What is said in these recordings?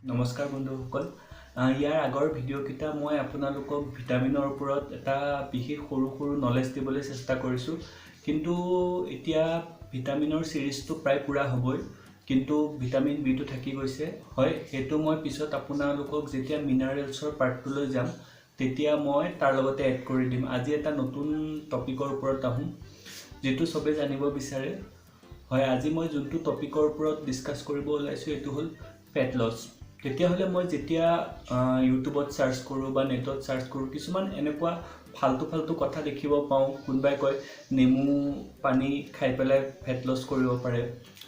নমস্কাৰ বন্ধুসকল ইয়াৰ আগৰ ভিডিঅ' কিটা মই আপোনালোকক ভিটামিনৰ ওপৰত এটা বিশেষ সৰু নলেজ দিবলৈ চেষ্টা কৰিছো কিন্তু এতিয়া ভিটামিনৰ সিৰিজটো প্ৰায় পুৰা হ'বই কিন্তু ভিটামিন বি টো থাকি গৈছে হয় হেতু মই পিছত আপোনালোকক যেতিয়া মিনাৰেলছৰ পাৰ্ট 2 লৈ যাম তেতিয়া মই তাৰ লগতে এড কৰি দিম আজি এটা নতুন টপিকৰ ওপৰত আহোঁ যেটো সবে জানিব বিচাৰে হয় আজি মই যোনটো টপিকৰ ওপৰত ডিসকাস কৰিব ওলাইছো এটো হ'ল ফেট লস তেতিয়া হলে মই যেতিয়া ইউটিউবত সাৰ্চ কৰো বা নেটত সাৰ্চ কৰো কিছুমান এনেকুৱা ফালতু কথা দেখিব পাওঁ কোনবাই কয় নেমু পানী খাই পেলাই ফেট লস কৰিব পাৰে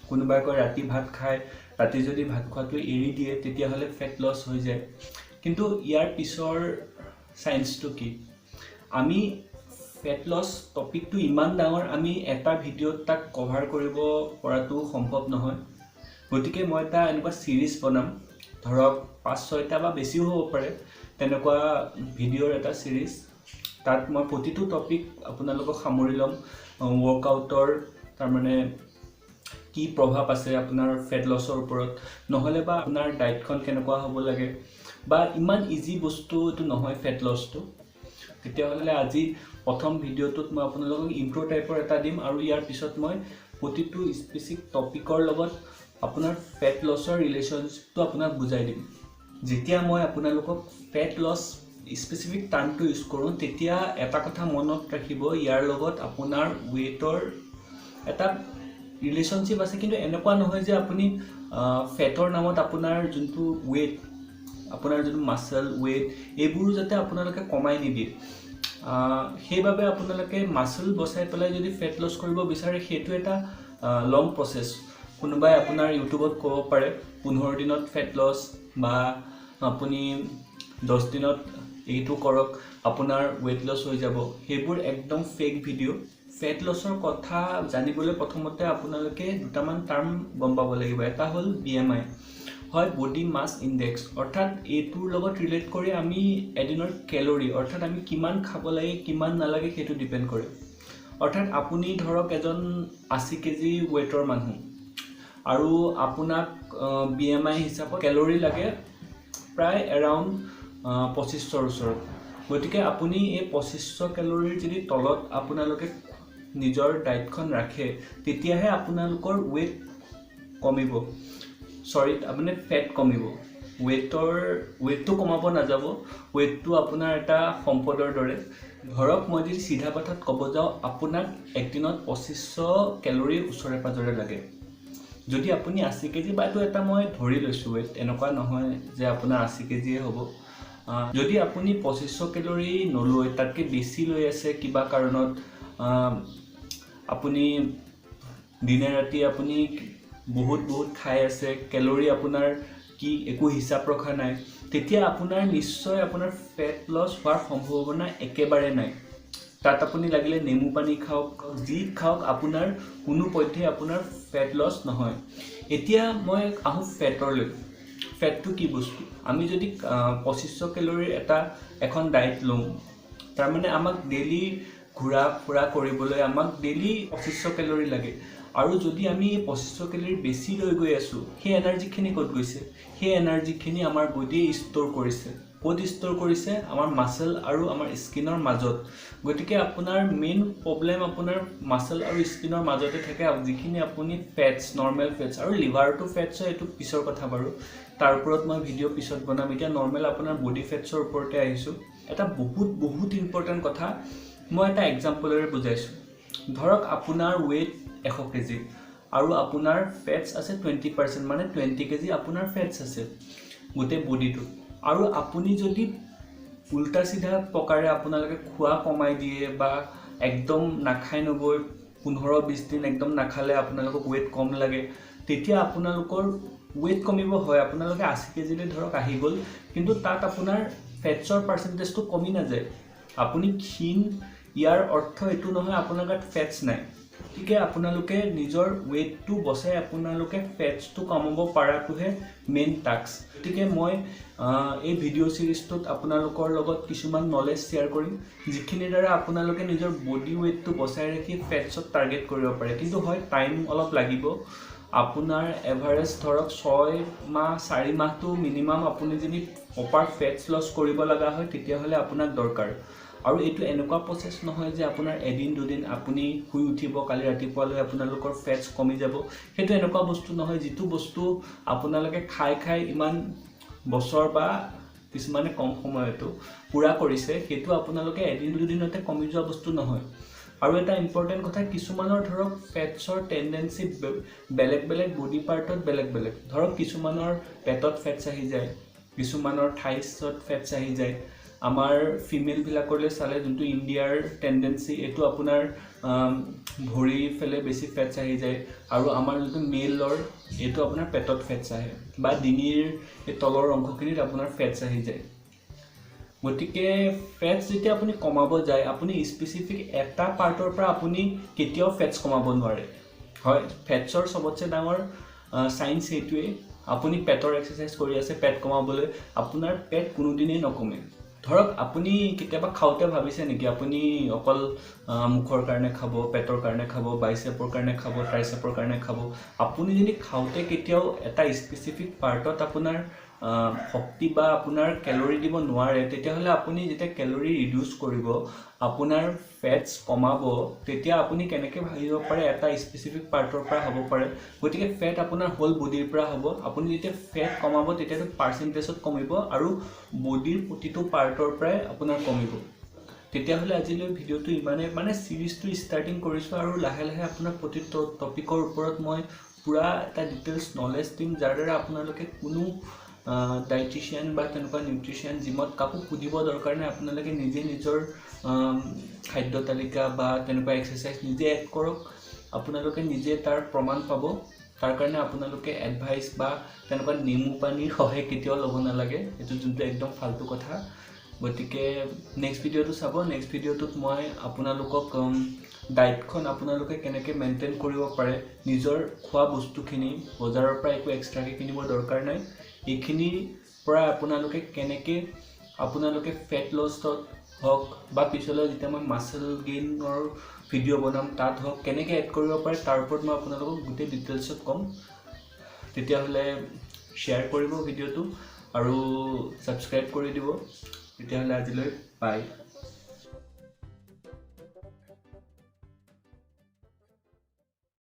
কোনবাই কয় ৰাতি ভাত খায় ৰাতি যদি ভাত খোৱাটো এৰি দিয়ে তেতিয়া হলে ফেট লস হৈ যায় কিন্তু ইয়াৰ পিছৰ সায়েন্সটো কি আমি ফেট লস টপিকটো ইমান ডাঙৰ আমি এটা ভিডিঅ'ত তাক কভাৰ কৰিব পৰাটো সম্ভৱ নহয় গতিকে মই এটা এনেকুৱা সিৰিজ বনাম ধৰক 5-6টা বা বেছিও হ'ব পাৰে তেনেকুৱা ভিডিঅ'ৰ এটা সিৰিজ তাত মই প্ৰতিটো টপিক আপোনালোকক সামৰি লম ওয়াৰ্কআউটৰ তাৰ মানে কি প্ৰভাৱ আছে আপোনাৰ ফেট লসৰ ওপৰত নহলে বা আপোনাৰ ডায়েটখন কেনেকুৱা হ'ব লাগে বা ইমান ইজি বস্তু এটো নহয় ফেট লসটো তেতিয়া হলে আজি প্ৰথম ভিডিঅ'টোত মই আপোনালোকক ইন্ট্ৰো টাইপৰ এটা দিম আৰু ইয়াৰ পিছত মই প্ৰতিটো স্পেসিফিক টপিকৰ লগত আপোনাৰ ফেট লসৰ ৰিলেশনশিপটো আপোনাক বুজাই দিম যেতিয়া মই আপোনালোকক ফেট লস স্পেসিফিক টাৰ্মটো ইউজ কৰোঁ তেতিয়া এটা কথা মনত ৰাখিব ইয়াৰ লগত আপোনাৰ ওয়েটৰ এটা ৰিলেশনশিপ আছে কিন্তু এনেকুৱা নহয় যে আপুনি ফেটৰ নামত আপোনাৰ যোনটো ওয়েট আপোনাৰ যোনটো মাসল ওয়েট এইবোৰ যাতে আপোনালোকে কমাই নিদিয়ে সেইভাবে আপোনালোকে মাসল বসাই পেলাই যদি ফেট লস কৰিব বিচাৰে হেতু এটা লং প্ৰসেস কোনোবাই আপোনাৰ ইউটিউবত ক'ব পাৰে 15 দিনত ফেট লস বা আপুনি 10 দিনত এইটো কৰক আপোনাৰ ওয়েট লস হৈ যাব হেবোৰ একদম ফেক ভিডিঅ ফেট লসৰ কথা জানিবলৈ প্ৰথমতে আপোনালোকে দুটামান টাৰ্ম গম পাব লাগিব এটা হ'ল BMI হয় বডি মাস ইনডেক্স অৰ্থাৎ এটোৰ লগত ৰিলেট কৰি আমি এদিনৰ ক্যালোৰি অৰ্থাৎ আমি কিমান খাব লাগে কিমান নালাগে হেতু ডিপেন্ড কৰে অৰ্থাৎ আপুনি ধৰক এজন 80 কেজি ওয়েটৰ মানুহ আৰু আপোনাক BMI হিচাপত ক্যালোৰি লাগে প্ৰায় अराउंड 2500 ওচৰত গতিকে আপুনি এই 2500 ক্যালোৰিৰ যদি তলত আপোনালোকে নিজৰ ডায়েটখন ৰাখে তেতিয়াহে আপোনালোকৰ ওয়েট কমিব সৰি আপুনি ফেট কমিব ওয়েটটো কমাব নাযাব ওয়েটটো আপোনাৰ এটা সম্পদৰ দৰে ধৰক মই যদি সিধা কথাত ক'ব যাও আপোনাক একদিনত 2500 ক্যালোৰি ওচৰে পাজৰে লাগে যদি আপুনি 80 কেজি বাইটো এটা মই ধৰি লৈছো ওয়েট এনেকুৱা নহয় যে আপোনাৰ 80 কেজিয়ে হ'ব যদি আপুনি 2500 ক্যালোৰি নলয় তাতকে বেছি লৈ আছে কিবা কাৰণত আপুনি দিনে ৰাতি আপুনি বহুত খাই আছে ক্যালোৰি আপোনাৰ কি একো হিসাব ৰখা নাই তেতিয়া আপোনাৰ নিশ্চয় আপোনাৰ ফেট লস হোৱাৰ সম্ভাৱনা একেবাৰে নাই তাত আপুনি লাগিলে নেমু পানী খাওক যি খাওক আপোনাৰ কোনো পধ্যে আপোনাৰ ফেট লস নহয় এতিয়া মই আহো ফেটৰলৈ ফেটটো কি বস্তু আমি যদি 2500 ক্যালোৰিৰ এটা এখন ডায়েট লওঁ তাৰ মানে আমাক ডেইলি ঘুৰা ফুৰা কৰিবলৈ আমাক ডেইলি 2500 ক্যালোৰি লাগে আৰু যদি আমি 2500 ক্যালোৰি বেছি লৈ গৈ আছো সেই এনাৰ্জিখিনি ক'ত গৈছে সেই এনাৰ্জিখিনি আমাৰ বডিয়ে ষ্টৰ কৰিছে ক'ত ষ্টৰ কৰিছে আমাৰ মাসল আৰু আমাৰ স্কিনৰ মাজত গতিকে আপোনাৰ মেইন প্ৰবলেম আপোনাৰ মাসল আৰু স্কিনৰ মাজতে থাকে যিখিনি আপুনি ফেটস নৰমাল ফেটস আৰু লিভাৰটো ফেটস এটো পিছৰ কথা বাৰু তাৰ ওপৰত মই ভিডিঅ' পিছত বনাম এতিয়া নৰমাল আপোনাৰ বডি ফেটছৰ ওপৰতে আহিছো এটা বহুত ইম্পৰ্টেন্ট কথা মই এটা এক্সাম্পলৰে বুজাইছো ধৰক আপোনাৰ ওয়েট 100 কেজি আৰু আপোনাৰ ফেটস আছে 20% মানে 20 কেজি আপোনাৰ ফেটস আছে গোটে বডিটো আৰু আপুনি যদি উল্টা সিধা প্ৰকাৰে আপোনালোকে খোৱা কমাই দিয়ে বা একদম নাখাই নগৈ 15-20 দিন একদম নাখালে আপোনালোকক ওয়েট কম লাগে তেতিয়া আপোনালোকৰ ওয়েট কমিব হয় আপোনালোকে 80 কেজিলে ধৰক আহি গল কিন্তু তাত আপোনাৰ ফেটছৰ পাৰ্সেন্টেজটো কমি না যায় আপুনি ক্ষীণ ইয়াৰ অৰ্থ এটো নহয় আপোনাৰ গাত ফেটছ নাই ঠিক আছে আপোনালোকে নিজৰ ওয়েটটো বচাই আপোনালোকে ফেটছটো কমাব পাৰাটোহে মেইন টাস্ক ঠিক আছে মই এই ভিডিঅ' সিৰিজটোত আপোনালোকৰ লগত কিছুমান নলেজ শেয়াৰ কৰিম যিখিনিৰ দ্বাৰা আপোনালোকে নিজৰ বডি ওয়েটটো বচাই ৰাখি ফেটছত টাৰ্গেট কৰিব পাৰে কিন্তু হয় টাইম অলপ লাগিব আপোনাৰ এভাৰেজ ধৰক 6 মাহ 4 মাহটো মিনিমাম আপুনি যদি প্ৰপাৰ ফেটছ লছ কৰিব লগা হয় তেতিয়াহ'লে আপোনাক দৰকাৰ। আৰু এইটো এনেকুৱা প্ৰচেছ নহয় যে আপোনাৰ এদিন দুদিন আপুনি শুই উঠিব কালি ৰাতিপুৱালৈ আপোনালোকৰ ফেটছ কমি যাব। সেইটো এনেকুৱা বস্তু নহয় যিটো বস্তু আপোনালোকে খাই ইমান বছৰ বা কিছুমানে কম সময়তো পুৰা কৰিছে, সেইটো আপোনালোকে এদিন দুদিনতে কমি যোৱা বস্তু নহয়। আৰু এটা ইম্পৰ্টেণ্ট কথা, কিছুমানৰ ধৰক ফেটছৰ টেণ্ডেঞ্চি বেলেগ বেলেগ বডি পাৰ্টত বেলেগ বেলেগ। ধৰক কিছুমানৰ পেটত ফেটছ আহি যায়, কিছুমানৰ থাইছত ফেটছ আহি যায়। আমাৰ ফিমেলবিলাকলৈ চালে যোনটো ইণ্ডিয়াৰ টেণ্ডেঞ্চি, এইটো আপোনাৰ ভৰি ফেলে বেছি ফেটছ আহি যায়। আৰু আমাৰ যোনটো মেলৰ এইটো আপোনাৰ পেটত ফেটছ আহে বা ডিঙিৰ এই তলৰ অংশখিনিত আপোনাৰ ফেটছ আহি যায়। গতিকে ফেটছ যেতিয়া আপুনি কমাব যায়, আপুনি স্পেচিফিক এটা পাৰ্টৰ পৰা আপুনি কেতিয়াও ফেটছ কমাব নোৱাৰে। হয়, ফেটছৰ চবতছে ডাঙৰ চাইন্স সেইটোৱেই, আপুনি পেটৰ এক্সাৰচাইজ কৰি আছে পেট কমাবলৈ, আপোনাৰ পেট কোনোদিনেই নকমে। ধৰক আপুনি কেতিয়াবা খাওঁতে ভাবিছে নেকি আপুনি অকল মুখৰ কাৰণে খাব, পেটৰ কাৰণে খাব, বাইচেপৰ কাৰণে খাব, ট্ৰাইচেপৰ কাৰণে খাব? আপুনি যদি খাওঁতে কেতিয়াও এটা স্পেচিফিক পাৰ্টত আপোনাৰ শক্তি বা আপোনাৰ কেলৰি দিব নোৱাৰে, তেতিয়াহ'লে আপুনি যেতিয়া কেলৰি ৰিডিউচ কৰিব, আপোনাৰ ফেটছ কমাব, তেতিয়া আপুনি কেনেকৈ ভাবিব পাৰে এটা স্পেচিফিক পাৰ্টৰ পৰা হ'ব পাৰে? গতিকে ফেট আপোনাৰ হোল বডিৰ পৰা হ'ব। আপুনি যেতিয়া ফেট কমাব তেতিয়াতো পাৰ্চেণ্টেজত কমিব আৰু বডিৰ প্ৰতিটো পাৰ্টৰ পৰাই আপোনাৰ কমিব। তেতিয়াহ'লে আজিলৈ ভিডিঅ'টো ইমানেই, মানে ছিৰিজটো ষ্টাৰ্টিং কৰিছোঁ আৰু লাহে লাহে আপোনাৰ প্ৰতিটো টপিকৰ ওপৰত মই পূৰা এটা ডিটেইলছ নলেজ দিম, যাৰ দ্বাৰা আপোনালোকে কোনো ডাইটিচিয়ান বা তেনেকুৱা নিউট্ৰিচিয়ান জিমত কাকো সুধিব দৰকাৰ নাই। আপোনালোকে নিজে নিজৰ খাদ্য তালিকা বা তেনেকুৱা এক্সাৰচাইজ নিজে এড কৰক, আপোনালোকে নিজে তাৰ প্ৰমাণ পাব। তাৰ কাৰণে আপোনালোকে এডভাইচ বা তেনেকুৱা নেমু পানীৰ সহায় কেতিয়াও ল'ব নালাগে, এইটো যোনটো একদম ফাল্টু কথা। গতিকে নেক্সট ভিডিঅ'টো চাব। নেক্সট ভিডিঅ'টোত মই আপোনালোকক ডায়েটখন আপোনালোকে কেনেকৈ মেইনটেইন কৰিব পাৰে, নিজৰ খোৱা বস্তুখিনি বজাৰৰ পৰা একো এক্সট্ৰাকৈ কিনিব দৰকাৰ নাই, এইখিনিৰ পৰা আপোনালোকে কেনেকৈ আপোনালোকে ফেট লছত হওক বা পিছলৈ যেতিয়া মই মাছল গেইনৰ ভিডিঅ' বনাম তাত হওক কেনেকৈ এড কৰিব পাৰে তাৰ ওপৰত মই আপোনালোকক গোটেই ডিটেইলছত ক'ম। তেতিয়াহ'লে শ্বেয়াৰ কৰিব ভিডিঅ'টো আৰু ছাবস্ক্ৰাইব কৰি দিব। তেতিয়াহ'লে আজিলৈ বাই।